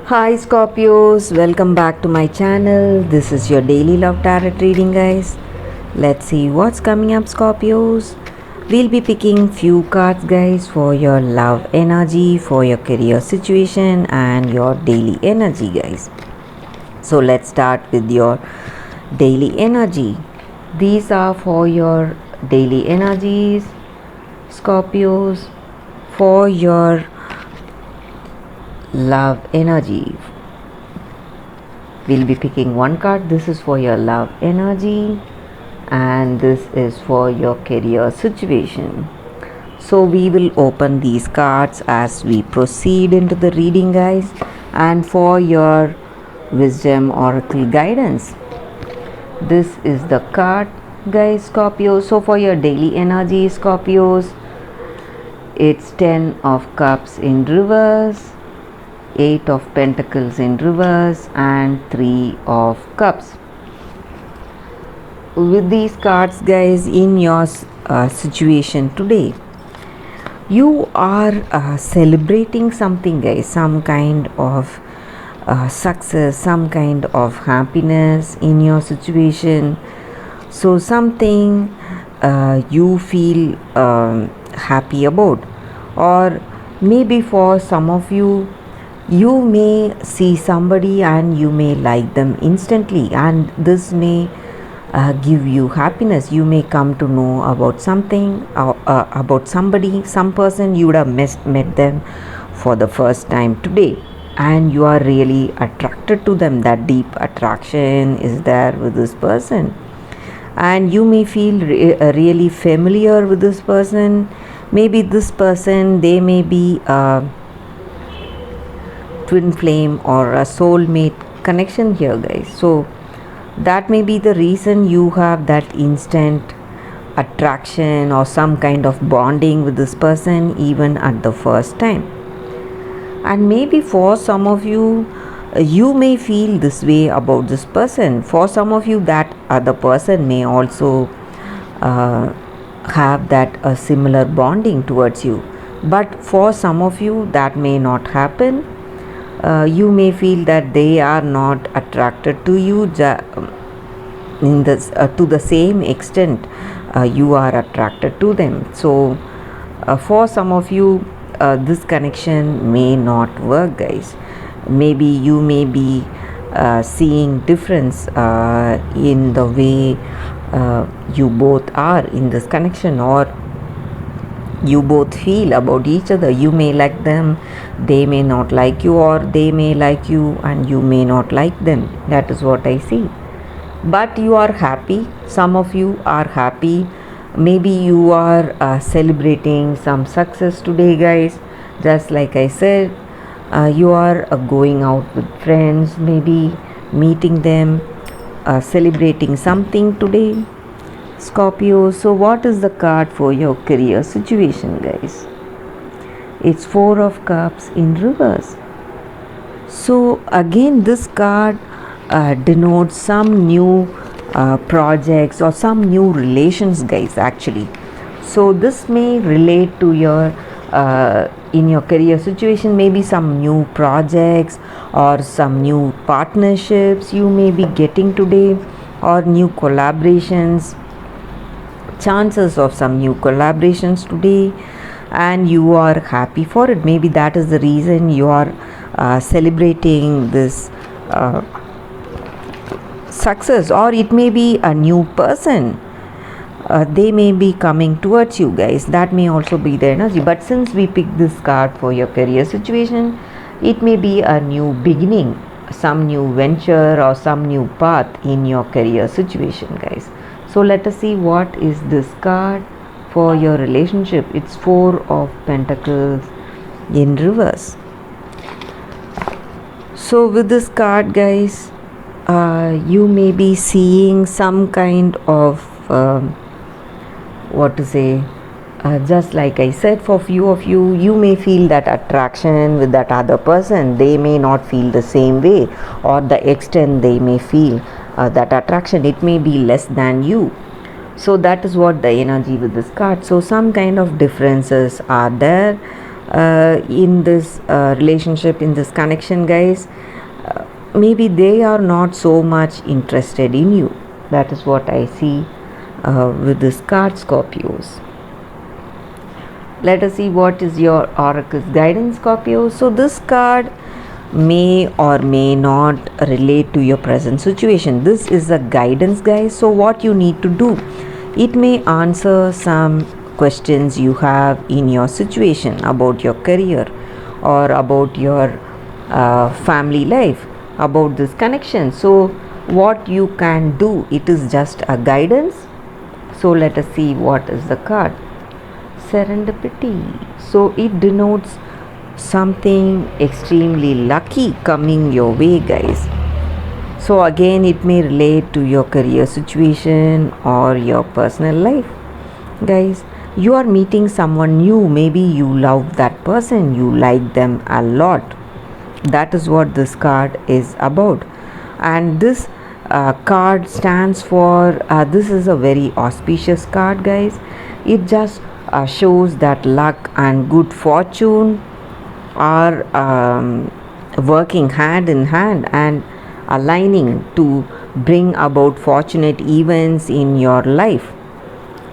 Hi Scorpios, welcome back to my channel. This is your daily love tarot reading, guys. Let's see what's coming up, Scorpios. We'll be picking few cards, guys, for your love energy, for your career situation, and your daily energy, guys. So let's start with your daily energy. These are for your daily energies, Scorpios, for your love energy. We'll be picking one card. This is for your love energy, and this is for your career situation. So we will open these cards as we proceed into the reading, guys. And for your wisdom oracle guidance, this is the card, guys, Scorpio. So for your daily energy, Scorpios, it's 10 of cups in reverse, 8 of pentacles in reverse, and 3 of cups. With these cards, guys, in your situation today, you are celebrating something, guys, some kind of success, some kind of happiness in your situation. So something you feel happy about, or maybe for some of you, you may see somebody and you may like them instantly, and this may give you happiness. You may come to know about something, about somebody, some person. You would have met them for the first time today, and you are really attracted to them. That deep attraction is there with this person, and you may feel really familiar with this person. Maybe this person, they may be twin flame or a soulmate connection here, guys. So that may be the reason you have that instant attraction or some kind of bonding with this person even at the first time. And maybe for some of you, you may feel this way about this person. For some of you, that other person may also have that a similar bonding towards you. But for some of you, that may not happen. You may feel that they are not attracted to you in this to the same extent you are attracted to them. So for some of you, this connection may not work, guys. Maybe you may be seeing difference in the way you both are in this connection, or you both feel about each other. You may like them, they may not like you, or they may like you and you may not like them. That is what I see. But you are happy. Some of you are happy. Maybe you are celebrating some success today, guys. Just like I said, you are going out with friends, maybe meeting them, celebrating something today, Scorpio. So what is the card for your career situation, guys? It's 4 of cups in reverse. So again, this card denotes some new projects or some new relations, guys, actually. So this may relate to your in your career situation, maybe some new projects or some new partnerships you may be getting today, or new collaborations, chances of some new collaborations today, and you are happy for it. Maybe that is the reason you are celebrating this success. Or it may be a new person, they may be coming towards you, guys. That may also be the energy. But since we picked this card for your career situation, it may be a new beginning, some new venture or some new path in your career situation, guys. So let us see what is this card for your relationship. It's 4 of pentacles in reverse. So with this card, guys, you may be seeing some kind of what to say, just like I said, for few of you, you may feel that attraction with that other person. They may not feel the same way, or the extent they may feel that attraction, it may be less than you. So that is what the energy with this card. So some kind of differences are there in this relationship, in this connection, guys. Maybe they are not so much interested in you. That is what I see with this card, Scorpios. Let us see what is your oracle's guidance, Scorpio. So this card may or may not relate to your present situation. This is a guidance, guys. So what you need to do, it may answer some questions you have in your situation about your career or about your family life, about this connection. So what you can do, it is just a guidance. So let us see what is the card. Serendipity. So it denotes something extremely lucky coming your way, guys. So again, it may relate to your career situation or your personal life, guys. You are meeting someone new. Maybe you love that person, you like them a lot. That is what this card is about. And this card stands for this is a very auspicious card, guys. It just shows that luck and good fortune are working hand in hand and aligning to bring about fortunate events in your life.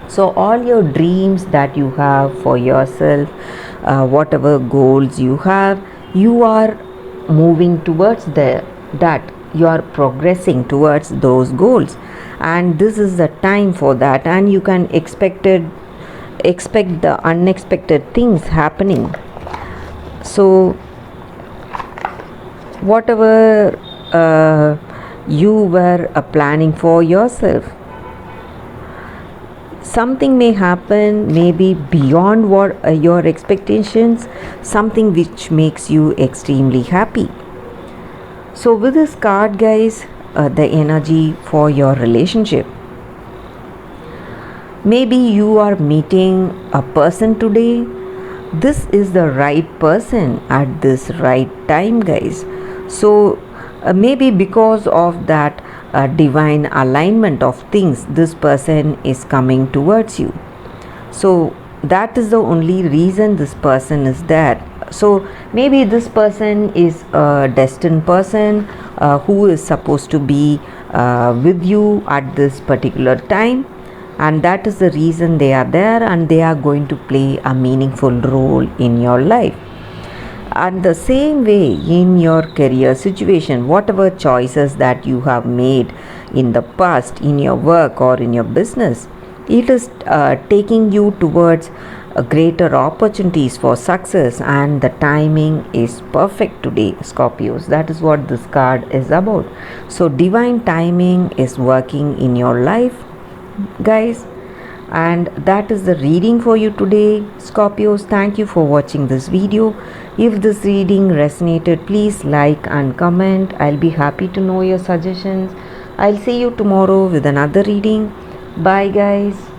So all your dreams that you have for yourself, whatever goals you have, you are moving towards that you are progressing towards those goals, and this is the time for that, and you can expect the unexpected things happening. So whatever you were planning for yourself, something may happen, maybe beyond what your expectations, something which makes you extremely happy. So with this card, guys, the energy for your relationship, maybe you are meeting a person today. This is the right person at this right time, guys. So maybe because of that divine alignment of things, this person is coming towards you. So that is the only reason this person is there. So maybe this person is a destined person who is supposed to be with you at this particular time, and that is the reason they are there, and they are going to play a meaningful role in your life. And the same way in your career situation, whatever choices that you have made in the past, in your work or in your business, it is taking you towards greater opportunities for success, and the timing is perfect today, Scorpios. That is what this card is about. So divine timing is working in your life, guys, and that is the reading for you today, Scorpios. Thank you for watching this video. If this reading resonated, please like and comment. I'll be happy to know your suggestions. I'll see you tomorrow with another reading. Bye, guys.